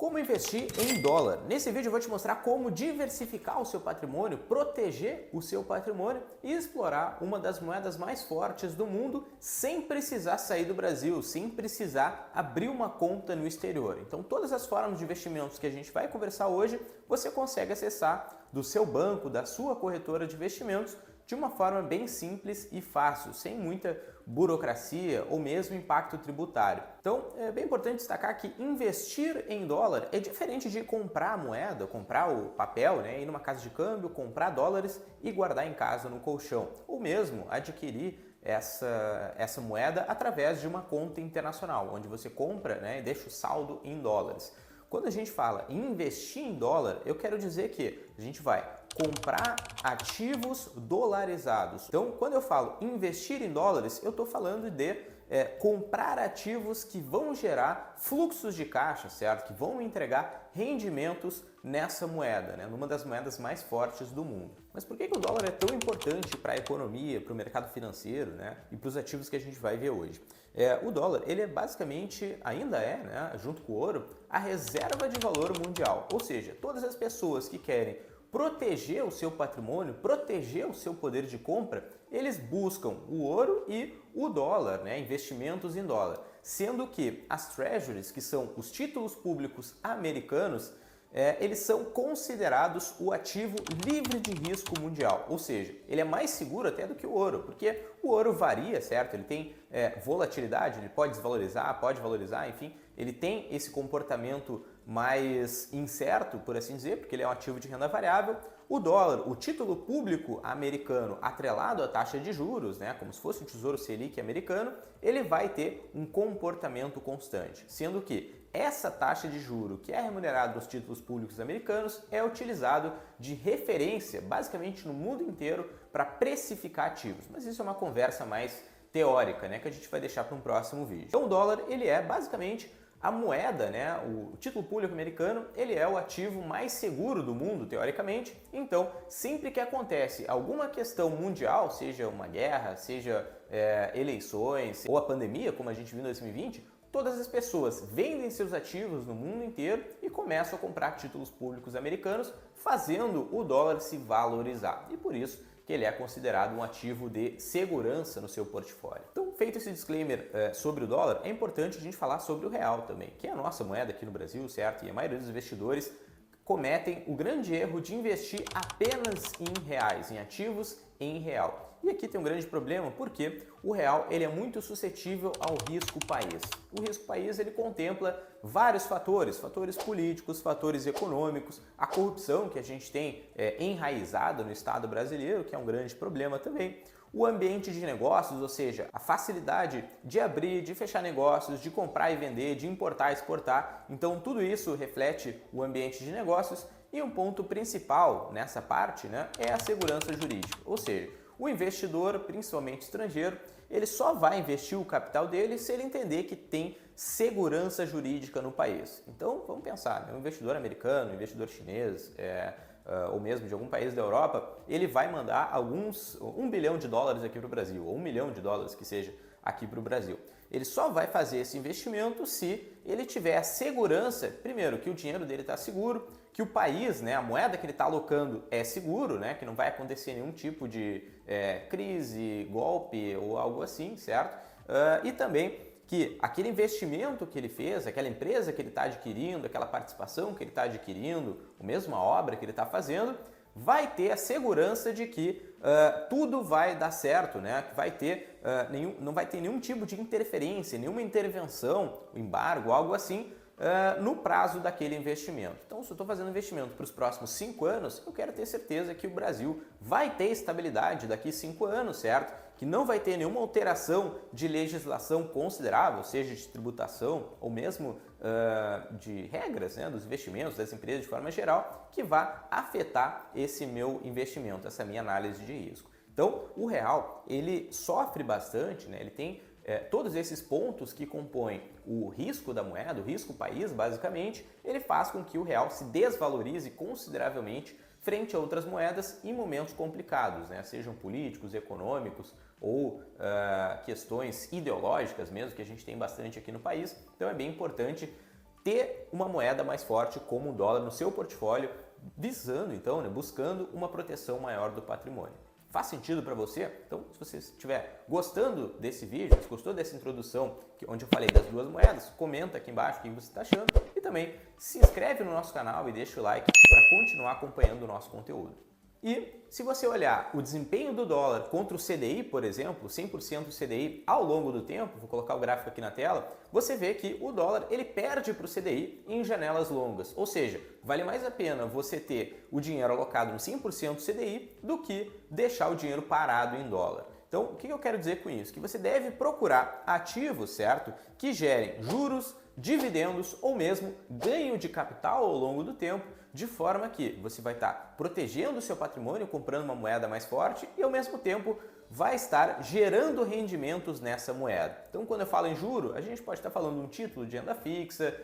Como investir em dólar? Nesse vídeo eu vou te mostrar como diversificar o seu patrimônio, proteger o seu patrimônio e explorar uma das moedas mais fortes do mundo sem precisar sair do Brasil, sem precisar abrir uma conta no exterior. Então todas as formas de investimentos que a gente vai conversar hoje, você consegue acessar do seu banco, da sua corretora de investimentos, de uma forma bem simples e fácil, sem muita burocracia ou mesmo impacto tributário. Então é bem importante destacar que investir em dólar é diferente de comprar a moeda, comprar o papel, ir numa casa de câmbio, comprar dólares e guardar em casa no colchão, ou mesmo adquirir essa moeda através de uma conta internacional, onde você compra e deixa o saldo em dólares. Quando a gente fala em investir em dólar, eu quero dizer que a gente vai comprar ativos dolarizados. Então, quando eu falo investir em dólares, eu estou falando de comprar ativos que vão gerar fluxos de caixa, certo? Que vão entregar rendimentos nessa moeda, numa das moedas mais fortes do mundo. Mas por que o dólar é tão importante para a economia, para o mercado financeiro, e para os ativos que a gente vai ver hoje? O dólar, ele é basicamente, ainda junto com o ouro, a reserva de valor mundial. Ou seja, todas as pessoas que querem proteger o seu patrimônio, proteger o seu poder de compra, eles buscam o ouro e o dólar, investimentos em dólar. Sendo que as treasuries, que são os títulos públicos americanos, eles são considerados o ativo livre de risco mundial, ou seja, ele é mais seguro até do que o ouro, porque o ouro varia, certo? Ele tem volatilidade, ele pode desvalorizar, pode valorizar, enfim, ele tem esse comportamento mais incerto, por assim dizer, porque ele é um ativo de renda variável. O dólar, o título público americano atrelado à taxa de juros, como se fosse o Tesouro Selic americano, ele vai ter um comportamento constante, sendo que essa taxa de juro que é remunerada nos títulos públicos americanos é utilizado de referência basicamente no mundo inteiro para precificar ativos, mas isso é uma conversa mais teórica, que a gente vai deixar para um próximo vídeo. Então o dólar, ele é basicamente a moeda, o título público americano, ele é o ativo mais seguro do mundo, teoricamente. Então, sempre que acontece alguma questão mundial, seja uma guerra, seja eleições ou a pandemia, como a gente viu em 2020, todas as pessoas vendem seus ativos no mundo inteiro e começam a comprar títulos públicos americanos, fazendo o dólar se valorizar. E por isso que ele é considerado um ativo de segurança no seu portfólio. Então, feito esse disclaimer sobre o dólar, é importante a gente falar sobre o real também, que é a nossa moeda aqui no Brasil, certo? E a maioria dos investidores cometem o grande erro de investir apenas em reais, em ativos em real. E aqui tem um grande problema porque o real ele é muito suscetível ao risco país. O risco país ele contempla vários fatores, fatores políticos, fatores econômicos, a corrupção que a gente tem enraizada no Estado brasileiro, que é um grande problema também. O ambiente de negócios, ou seja, a facilidade de abrir, de fechar negócios, de comprar e vender, de importar e exportar. Então tudo isso reflete o ambiente de negócios e um ponto principal nessa parte é a segurança jurídica, ou seja, o investidor, principalmente estrangeiro, ele só vai investir o capital dele se ele entender que tem segurança jurídica no país. Então vamos pensar, um investidor americano, um investidor chinês, ou mesmo de algum país da Europa, ele vai mandar $1 bilhão aqui para o Brasil, ou $1 milhão que seja aqui para o Brasil. Ele só vai fazer esse investimento se ele tiver a segurança, primeiro, que o dinheiro dele está seguro, que o país, a moeda que ele está alocando é seguro, que não vai acontecer nenhum tipo de crise, golpe ou algo assim, certo? E também que aquele investimento que ele fez, aquela empresa que ele está adquirindo, aquela participação que ele está adquirindo, ou mesmo a obra que ele está fazendo, vai ter a segurança de que tudo vai dar certo, não vai ter nenhum tipo de interferência, nenhuma intervenção, embargo, algo assim, no prazo daquele investimento. Então, se eu estou fazendo investimento para os próximos 5 anos, eu quero ter certeza que o Brasil vai ter estabilidade daqui a 5 anos, certo? Que não vai ter nenhuma alteração de legislação considerável, seja de tributação ou mesmo de regras dos investimentos das empresas de forma geral, que vá afetar esse meu investimento, essa minha análise de risco. Então, o real, ele sofre bastante, ele tem todos esses pontos que compõem o risco da moeda, o risco país, basicamente, ele faz com que o real se desvalorize consideravelmente frente a outras moedas em momentos complicados, sejam políticos, econômicos ou questões ideológicas mesmo, que a gente tem bastante aqui no país. Então é bem importante ter uma moeda mais forte como o dólar no seu portfólio, visando então, buscando uma proteção maior do patrimônio. Faz sentido para você? Então, se você estiver gostando desse vídeo, se gostou dessa introdução, onde eu falei das duas moedas, comenta aqui embaixo o que você está achando e também se inscreve no nosso canal e deixa o like para continuar acompanhando o nosso conteúdo. E se você olhar o desempenho do dólar contra o CDI, por exemplo, 100% CDI ao longo do tempo, vou colocar o gráfico aqui na tela, você vê que o dólar ele perde para o CDI em janelas longas, ou seja, vale mais a pena você ter o dinheiro alocado no 100% CDI do que deixar o dinheiro parado em dólar. Então, o que eu quero dizer com isso? Que você deve procurar ativos, certo? Que gerem juros, dividendos ou mesmo ganho de capital ao longo do tempo, de forma que você vai estar protegendo o seu patrimônio, comprando uma moeda mais forte e ao mesmo tempo vai estar gerando rendimentos nessa moeda. Então, quando eu falo em juro, a gente pode estar falando de um título de renda fixa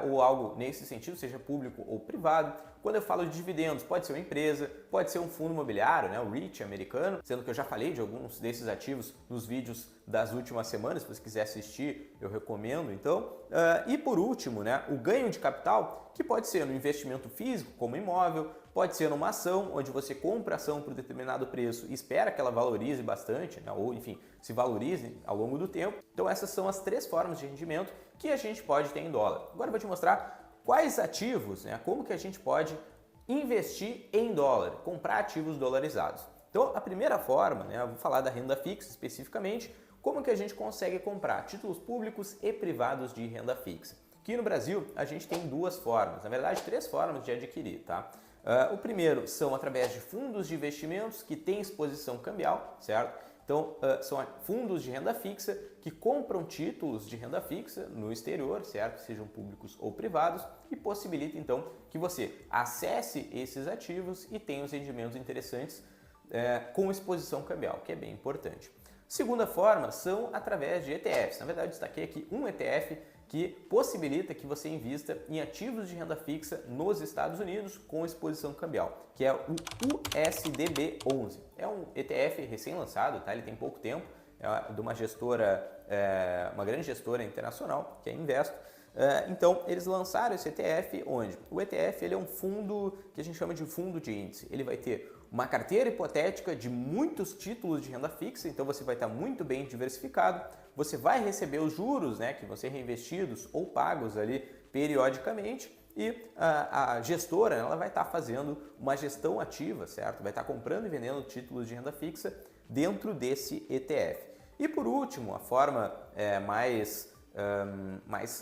ou algo nesse sentido, seja público ou privado. Quando eu falo de dividendos, pode ser uma empresa, pode ser um fundo imobiliário, o REIT americano, sendo que eu já falei de alguns desses ativos nos vídeos das últimas semanas, se você quiser assistir, eu recomendo. Então, e por último, o ganho de capital, que pode ser no investimento físico, como imóvel, pode ser numa ação, onde você compra a ação por determinado preço e espera que ela valorize bastante, ou enfim, se valorize ao longo do tempo. Então essas são as três formas de rendimento que a gente pode ter em dólar. Agora eu vou te mostrar quais ativos, como que a gente pode investir em dólar, comprar ativos dolarizados. Então a primeira forma, eu vou falar da renda fixa especificamente, como que a gente consegue comprar títulos públicos e privados de renda fixa. Aqui no Brasil a gente tem duas formas, na verdade três formas de adquirir, tá? O primeiro são através de fundos de investimentos que têm exposição cambial, certo? Então, são fundos de renda fixa que compram títulos de renda fixa no exterior, certo? Sejam públicos ou privados, e possibilita então que você acesse esses ativos e tenha os rendimentos interessantes com exposição cambial, que é bem importante. Segunda forma são através de ETFs. Na verdade, eu destaquei aqui um ETF que possibilita que você invista em ativos de renda fixa nos Estados Unidos com exposição cambial, que é o USDB11. É um ETF recém-lançado, tá? Ele tem pouco tempo, é de uma gestora, uma grande gestora internacional, que é a Investo. Então, eles lançaram esse ETF, onde o ETF ele é um fundo que a gente chama de fundo de índice. Ele vai ter uma carteira hipotética de muitos títulos de renda fixa, então você vai estar muito bem diversificado, você vai receber os juros que vão ser reinvestidos ou pagos ali periodicamente e a gestora ela vai estar fazendo uma gestão ativa, certo? Vai estar comprando e vendendo títulos de renda fixa dentro desse ETF. E por último, a forma mais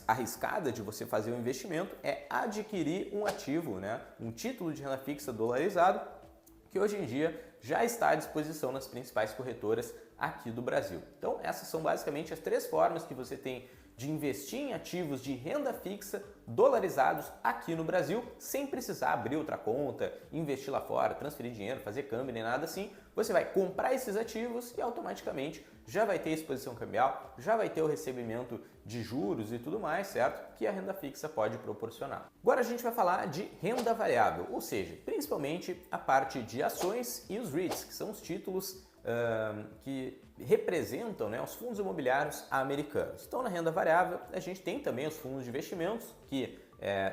arriscada de você fazer um investimento é adquirir um ativo, um título de renda fixa dolarizado, que hoje em dia já está à disposição nas principais corretoras aqui do Brasil. Então, essas são basicamente as três formas que você tem de investir em ativos de renda fixa dolarizados aqui no Brasil, sem precisar abrir outra conta, investir lá fora, transferir dinheiro, fazer câmbio, nem nada assim. Você vai comprar esses ativos e automaticamente já vai ter exposição cambial, já vai ter o recebimento de juros e tudo mais, certo? Que a renda fixa pode proporcionar. Agora a gente vai falar de renda variável, ou seja, principalmente a parte de ações e os REITs, que são os títulos que representam os fundos imobiliários americanos. Então, na renda variável, a gente tem também os fundos de investimentos, que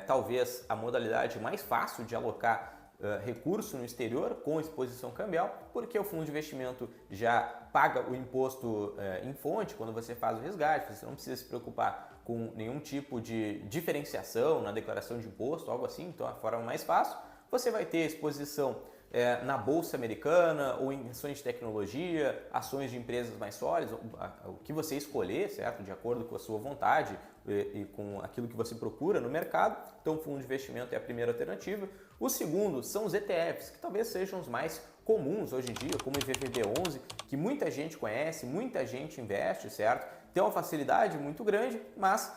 talvez a modalidade mais fácil de alocar recurso no exterior com exposição cambial, porque o fundo de investimento já paga o imposto em fonte quando você faz o resgate, você não precisa se preocupar com nenhum tipo de diferenciação na declaração de imposto, algo assim, então é a forma mais fácil. Você vai ter exposição na Bolsa Americana ou em ações de tecnologia, ações de empresas mais sólidas, o que você escolher, certo? De acordo com a sua vontade e com aquilo que você procura no mercado. Então, o fundo de investimento é a primeira alternativa. O segundo são os ETFs, que talvez sejam os mais comuns hoje em dia, como o IVVB11, que muita gente conhece, muita gente investe, certo? Tem uma facilidade muito grande, mas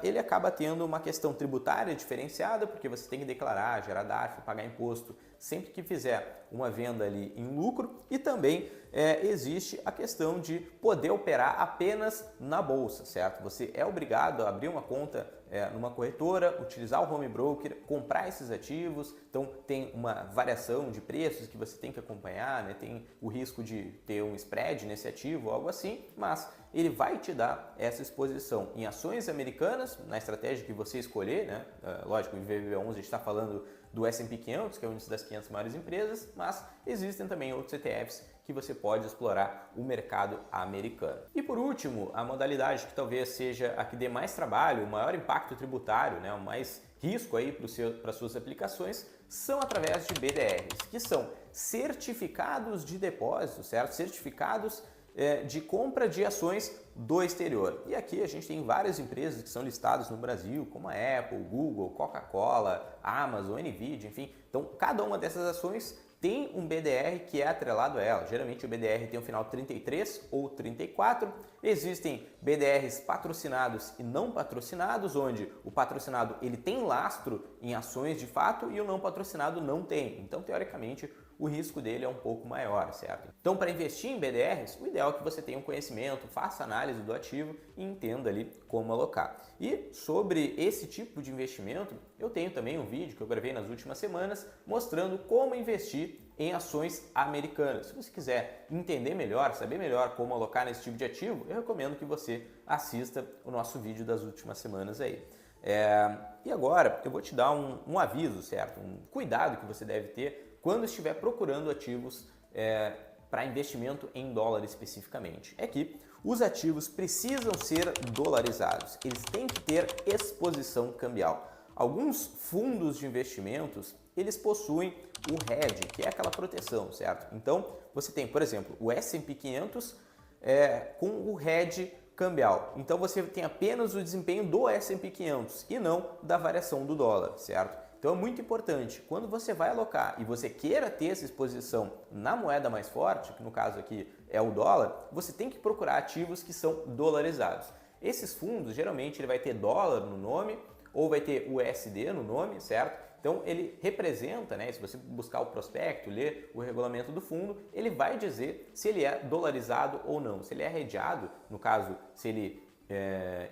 ele acaba tendo uma questão tributária diferenciada, porque você tem que declarar, gerar DARF, pagar imposto sempre que fizer uma venda ali em lucro, e também existe a questão de poder operar apenas na bolsa, certo? Você é obrigado a abrir uma conta numa corretora, utilizar o home broker, comprar esses ativos. Então tem uma variação de preços que você tem que acompanhar, né? Tem o risco de ter um spread nesse ativo, algo assim, mas ele vai te dar essa exposição em ações americanas, na estratégia que você escolher, né? Lógico, em VV11 a gente está falando do S&P 500, que é um das 500 maiores empresas, mas existem também outros ETFs que você pode explorar o mercado americano. E por último, a modalidade que talvez seja a que dê mais trabalho, o maior impacto tributário, né, o mais risco aí para suas aplicações, são através de BDRs, que são certificados de depósito, certo? Certificados de compra de ações do exterior. E aqui a gente tem várias empresas que são listadas no Brasil, como a Apple, Google, Coca-Cola, Amazon, Nvidia, enfim. Então, cada uma dessas ações tem um BDR que é atrelado a ela. Geralmente o BDR tem um final 33 ou 34. Existem BDRs patrocinados e não patrocinados, onde o patrocinado ele tem lastro em ações de fato e o não patrocinado não tem. Então, teoricamente, o risco dele é um pouco maior, certo? Então, para investir em BDRs, o ideal é que você tenha um conhecimento, faça análise do ativo e entenda ali como alocar. E sobre esse tipo de investimento, eu tenho também um vídeo que eu gravei nas últimas semanas mostrando como investir em ações americanas. Se você quiser entender melhor, saber melhor como alocar nesse tipo de ativo, eu recomendo que você assista o nosso vídeo das últimas semanas aí. E agora eu vou te dar um aviso, certo? Um cuidado que você deve ter quando estiver procurando ativos para investimento em dólar especificamente. É que os ativos precisam ser dolarizados, eles têm que ter exposição cambial. Alguns fundos de investimentos, eles possuem o hedge, que é aquela proteção, certo? Então, você tem, por exemplo, o S&P 500 com o hedge cambial. Então, você tem apenas o desempenho do S&P 500 e não da variação do dólar, certo? Então é muito importante, quando você vai alocar e você queira ter essa exposição na moeda mais forte, que no caso aqui é o dólar, você tem que procurar ativos que são dolarizados. Esses fundos, geralmente, ele vai ter dólar no nome ou vai ter USD no nome, certo? Então ele representa, né, se você buscar o prospecto, ler o regulamento do fundo, ele vai dizer se ele é dolarizado ou não. Se ele é hedgeado, no caso, se ele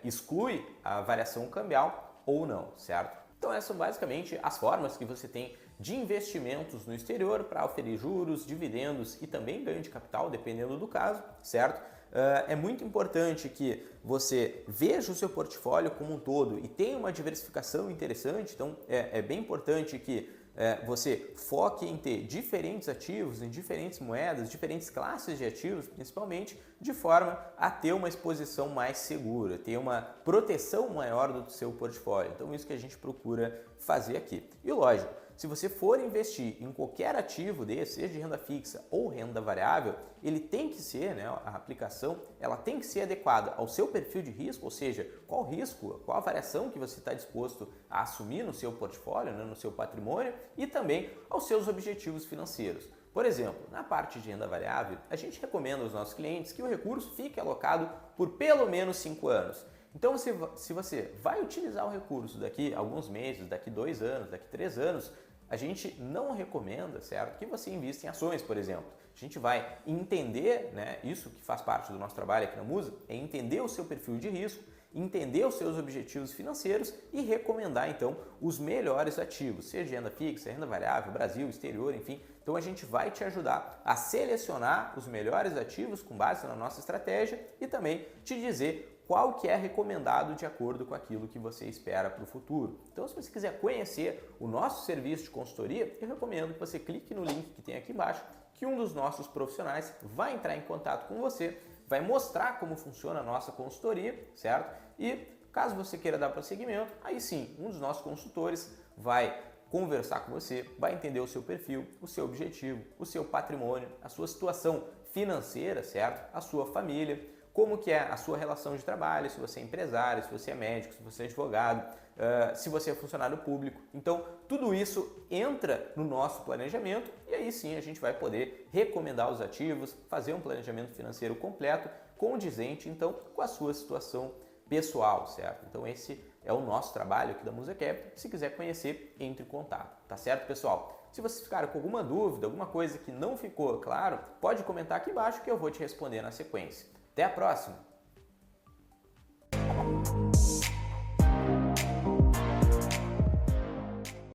exclui a variação cambial ou não, certo? Então essas são basicamente as formas que você tem de investimentos no exterior para oferir juros, dividendos e também ganho de capital, dependendo do caso, certo? É muito importante que você veja o seu portfólio como um todo e tenha uma diversificação interessante, então é bem importante que você foque em ter diferentes ativos, em diferentes moedas, diferentes classes de ativos, principalmente, de forma a ter uma exposição mais segura, ter uma proteção maior do seu portfólio. Então, isso que a gente procura fazer aqui. E lógico, se você for investir em qualquer ativo desse, seja de renda fixa ou renda variável, ele tem que ser, né, a aplicação, ela tem que ser adequada ao seu perfil de risco, ou seja, qual risco, qual a variação que você está disposto a assumir no seu portfólio, né, no seu patrimônio e também aos seus objetivos financeiros. Por exemplo, na parte de renda variável, a gente recomenda aos nossos clientes que o recurso fique alocado por pelo menos 5 anos. Então, se você vai utilizar o recurso daqui a alguns meses, daqui 2 anos, daqui 3 anos, a gente não recomenda, certo, que você invista em ações, por exemplo. A gente vai entender, né, isso que faz parte do nosso trabalho aqui na Musa, é entender o seu perfil de risco, entender os seus objetivos financeiros e recomendar, então, os melhores ativos, seja renda fixa, renda variável, Brasil, exterior, enfim. Então, a gente vai te ajudar a selecionar os melhores ativos com base na nossa estratégia e também te dizer qual que é recomendado de acordo com aquilo que você espera para o futuro. Então, se você quiser conhecer o nosso serviço de consultoria, eu recomendo que você clique no link que tem aqui embaixo, que um dos nossos profissionais vai entrar em contato com você, vai mostrar como funciona a nossa consultoria, certo? E caso você queira dar prosseguimento, aí sim, um dos nossos consultores vai conversar com você, vai entender o seu perfil, o seu objetivo, o seu patrimônio, a sua situação financeira, certo? A sua família, como que é a sua relação de trabalho, se você é empresário, se você é médico, se você é advogado, se você é funcionário público. Então, tudo isso entra no nosso planejamento e aí sim a gente vai poder recomendar os ativos, fazer um planejamento financeiro completo, condizente, então, com a sua situação pessoal, certo? Então, esse é o nosso trabalho aqui da Musa Capital. Se quiser conhecer, entre em contato, tá certo, pessoal? Se vocês ficaram com alguma dúvida, alguma coisa que não ficou claro, pode comentar aqui embaixo que eu vou te responder na sequência. Até a próxima!